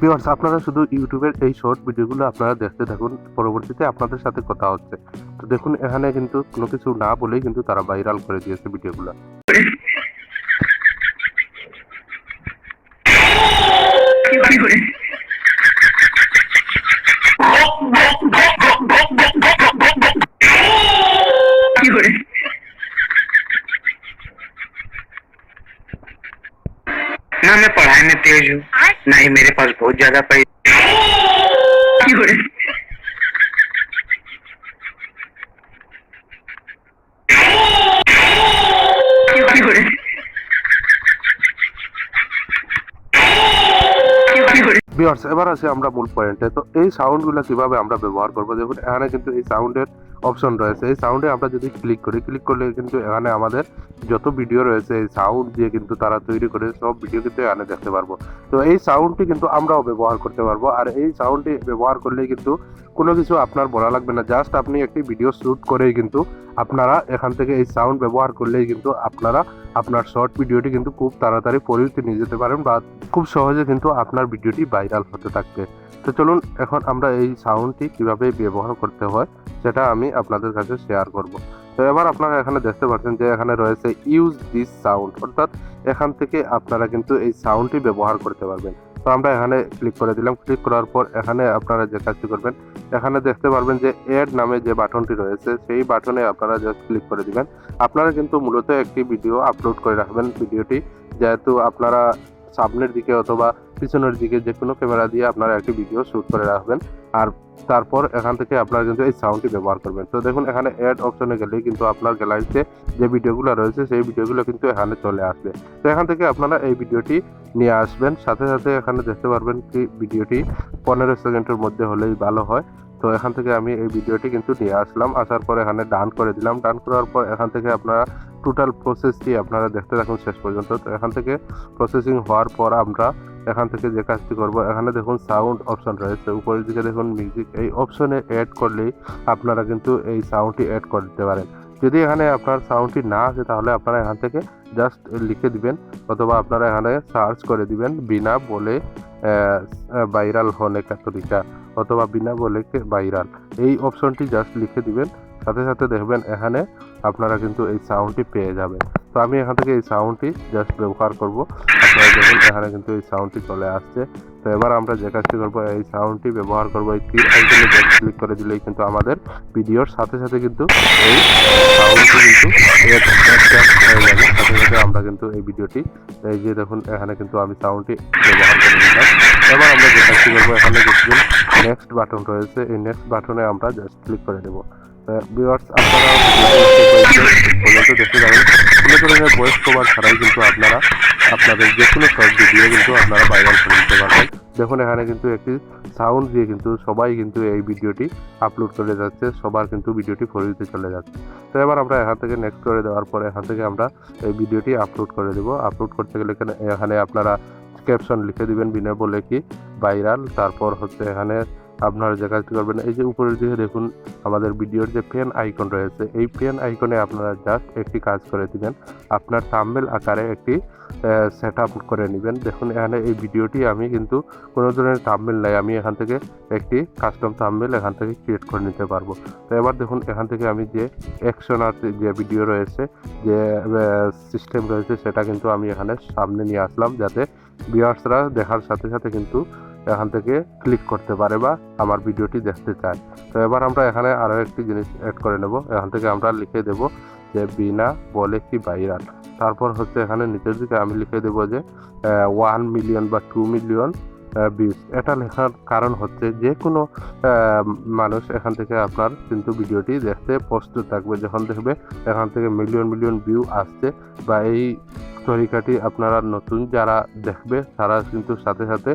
Viewers, আপনারা শুধু ইউটিউবের এই শর্ট ভিডিওগুলো আপনারা দেখতে থাকুন, পরবর্তীতে আপনাদের সাথে কথা হচ্ছে। তো দেখুন, এখানে কিন্তু কোনো কিছু না বলেই কিন্তু তারা ভাইরাল করে দিয়েছে ভিডিওগুলো। ना मैं पढ़ाई में तेज हूँ, ना ही मेरे पास बहुत ज्यादा पैसे। ভিউয়ার্স, এবার আসি আমরা মূল পয়েন্টে। তো এই সাউন্ডগুলো কিভাবে আমরা ব্যবহার করব, দেখুন এখানে কিন্তু এই সাউন্ডের অপশন রয়েছে। এই সাউন্ডে আমরা যদি ক্লিক করলে কিন্তু এখানে আমাদের যত ভিডিও রয়েছে এই সাউন্ড দিয়ে কিন্তু তারা তৈরি করে সব ভিডিও কিন্তু এখানে দেখতে পারবো। তো এই সাউন্ডটি কিন্তু আমরাও ব্যবহার করতে পারবো, আর এই সাউন্ডটি ব্যবহার করলেই কিন্তু কোনো কিছু আপনার বলা লাগবে না। জাস্ট আপনি একটি ভিডিও শ্যুট করেই কিন্তু আপনারা এখান থেকে এই সাউন্ড ব্যবহার করলেই কিন্তু আপনারা আপনার শর্ট ভিডিওটি কিন্তু খুব তাড়াতাড়ি পরিবর্তে নিয়ে যেতে পারেন, বা খুব সহজে কিন্তু আপনার ভিডিওটি ভাইরাল হতে থাকবে। তো চলুন এখন আমরা এই সাউন্ডটি কিভাবে ব্যবহার করতে হয় সেটা আমি আপনাদের কাছে শেয়ার করব। তো এবার আপনারা এখানে দেখতে পাচ্ছেন যে এখানে রয়েছে ইউজ দিস সাউন্ড, অর্থাৎ এখান থেকে আপনারা কিন্তু এই সাউন্ডটি ব্যবহার করতে পারবেন। তো আমরা এখানে ক্লিক করে দিলাম। ক্লিক করার পর এখানে আপনারা যে কাজটি করবেন, এখানে দেখতে পারবেন যে এড নামে যে বাটনটি রয়েছে সেই বাটনে আপনারা জাস্ট ক্লিক করে দিবেন। আপনারা কিন্তু মূলত একটি ভিডিও আপলোড করে রাখবেন। ভিডিওটি যেহেতু আপনারা সামনের দিকে অথবা পিছনের দিকে যে কোনো ক্যামেরা দিয়ে আপনারা একটি ভিডিও শ্যুট করে রাখবেন, আর তারপর এখান থেকে আপনারা কিন্তু এই সাউন্ডটি ব্যবহার করবেন। তো দেখুন এখানে অ্যাড অপশনে গেলেই কিন্তু আপনার গ্যালারিতে যে ভিডিওগুলো রয়েছে সেই ভিডিওগুলো কিন্তু এখানে চলে আসবে। তো এখান থেকে আপনারা এই ভিডিওটি নিয়ে আসবেন। সাথে সাথে এখানে দেখতে পারবেন কি ভিডিওটি 15 সেকেন্ডের মধ্যে হলেই ভালো হয়। তো এখান থেকে আমি এই ভিডিওটি কিন্তু নিয়ে আসলাম। আসার পর এখানে ডান করে দিলাম। ডান করার পর এখান থেকে আপনারা টোটাল প্রসেসটি আপনারা দেখতে থাকুন শেষ পর্যন্ত। তো এখান থেকে প্রসেসিং হওয়ার পর আমরা এখান থেকে যে কাজটি করব, এখানে দেখুন সাউন্ড অপশন রয়েছে, উপরের দিকে দেখুন মিউজিক, এই অপশনে অ্যাড করলেই আপনারা কিন্তু এই সাউন্ডটি অ্যাড করে দিতে পারেন। যদি এখানে আপনার সাউন্ডটি না আসে তাহলে আপনারা এখান থেকে জাস্ট লিখে দিবেন, অথবা আপনারা এখানে সার্চ করে দিবেন বিনা বলে ভাইরাল হনে কা তরিকা, অথবা বিনা বলে কে ভাইরাল, এই অপশনটি জাস্ট লিখে দিবেন। সাথে সাথে দেখবেন এখানে আপনারা কিন্তু এই সাউন্ডটি পেয়ে যাবেন। তো আমি এখান থেকে এই সাউন্ডটি জাস্ট ব্যবহার করব। আপনারা দেখুন এখানে কিন্তু এই সাউন্ডটি চলে আসছে। তো এবার আমরা যে কাজটি করবো, এই সাউন্ডটি ব্যবহার করবো, এই তীর আইকনে জাস্ট ক্লিক করে দিলেই কিন্তু আমাদের ভিডিওর সাথে সাথে কিন্তু এই সাউন্ডটি কিন্তু হয়ে যাবে। সাথে সাথে আমরা কিন্তু এই ভিডিওটি, এই যে দেখুন এখানে কিন্তু আমি সাউন্ডটি ব্যবহার করে নিলাম। এবার আমরা যে কাজটি করবো, এখানে দেখবেন নেক্সট বাটন রয়েছে, এই নেক্সট বাটনে আমরা জাস্ট ক্লিক করে দেবো। ভিউয়ার্স, আপনারা পর্যন্ত দেখতে পাবেন কোনো ধরনের ভয়েস কভার ছাড়াই কিন্তু আপনারা আপনাদের যে কোনো শর্ট ভিডিও কিন্তু আপনারা ভাইরাল করে নিতে পারবেন। দেখুন এখানে কিন্তু একটি সাউন্ড দিয়ে কিন্তু সবাই কিন্তু এই ভিডিওটি আপলোড করে যাচ্ছে, সবার কিন্তু ভিডিওটি ফরিতে চলে যাচ্ছে। তো এবার আমরা এখান থেকে নেক্সট করে দেওয়ার পরে এখান থেকে আমরা এই ভিডিওটি আপলোড করে দেবো। আপলোড করতে গেলে এখানে আপনারা ক্যাপশন লিখে দিবেন বিনা বলে কি ভাইরাল। তারপর হচ্ছে এখানে আপনারা যে কাজটি করবেন, এই যে উপরের দিকে দেখুন আমাদের ভিডিওর যে পেন আইকন রয়েছে, এই পেন আইকনে আপনারা জাস্ট একটি কাজ করে দিবেন, আপনার থাম্বনেল আকারে একটি সেট আপ করে নেবেন। দেখুন এখানে এই ভিডিওটি আমি কিন্তু কোনো ধরনের থাম্বনেল নাই, আমি এখান থেকে একটি কাস্টম থাম্বনেল এখান থেকে ক্রিয়েট করে নিতে পারবো। তো এবার দেখুন এখান থেকে আমি যে অ্যাকশনার যে ভিডিও রয়েছে, যে সিস্টেম রয়েছে, সেটা কিন্তু আমি এখানে সামনে নিয়ে আসলাম, যাতে ভিউয়ার্সরা দেখার সাথে সাথে কিন্তু এখান থেকে ক্লিক করতে পারে বা আমার ভিডিওটি দেখতে চায়। তো এবার আমরা এখানে আরও একটি জিনিস অ্যাড করে নেব। এখান থেকে আমরা লিখে দেব যে বিনা বলে কি ভাইরাল। তারপর হচ্ছে এখানে নিচের দিকে আমি লিখে দেব যে 1 মিলিয়ন বা 2 মিলিয়ন ভিউজ। এটা লেখার কারণ হচ্ছে যে কোনো মানুষ এখান থেকে আপনার কিন্তু ভিডিওটি দেখতে প্রস্তুত থাকবে, যখন দেখবে এখান থেকে মিলিয়ন মিলিয়ন ভিউ আসছে, বা এই তরিকাটি আপনারা নতুন যারা দেখবে তারা কিন্তু সাথে সাথে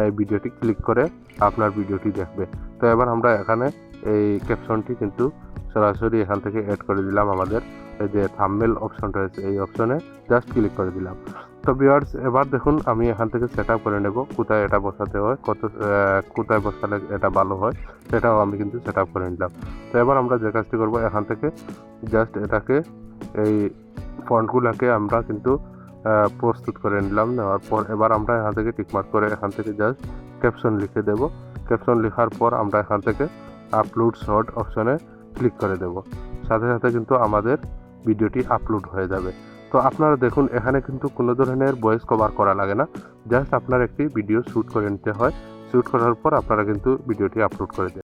এই ভিডিওটি ক্লিক করে আপনার ভিডিওটি দেখবে। তো এবার আমরা এখানে এই ক্যাপশনটি কিন্তু সরাসরি এখান থেকে অ্যাড করে দিলাম। আমাদের এই যে থাম্বনেল অপশন রয়েছে এই অপশনে জাস্ট ক্লিক করে দিলাম। তো ভিউয়ার্স, এবার দেখুন আমি এখান থেকে সেট আপ করে নেব কোথায় এটা বসাতে হয়, কোথায় বসালে এটা ভালো হয় সেটাও আমি কিন্তু সেট আপ করে নিলাম। তো এবার আমরা যে কাজটি করবো, এখান থেকে জাস্ট এটাকে এই ফন্টগুলোকে আমরা কিন্তু প্রস্তুত করে নিলাম। নেওয়ার পর এবার আমরা এখান থেকে টিকমার্ক করে এখান থেকে জাস্ট ক্যাপশন লিখে দেব। ক্যাপশন লেখার পর আমরা এখান থেকে আপলোড শর্ট অপশনে ক্লিক করে দেব। সাথে সাথে কিন্তু আমাদের ভিডিওটি আপলোড হয়ে যাবে। তো আপনারা দেখুন এখানে কিন্তু কোনো ধরনের ভয়েস কভার করা লাগে না, জাস্ট আপনার একটি ভিডিও শ্যুট করে নিতে হয়। শ্যুট করার পর আপনারা কিন্তু ভিডিওটি আপলোড করে দেন।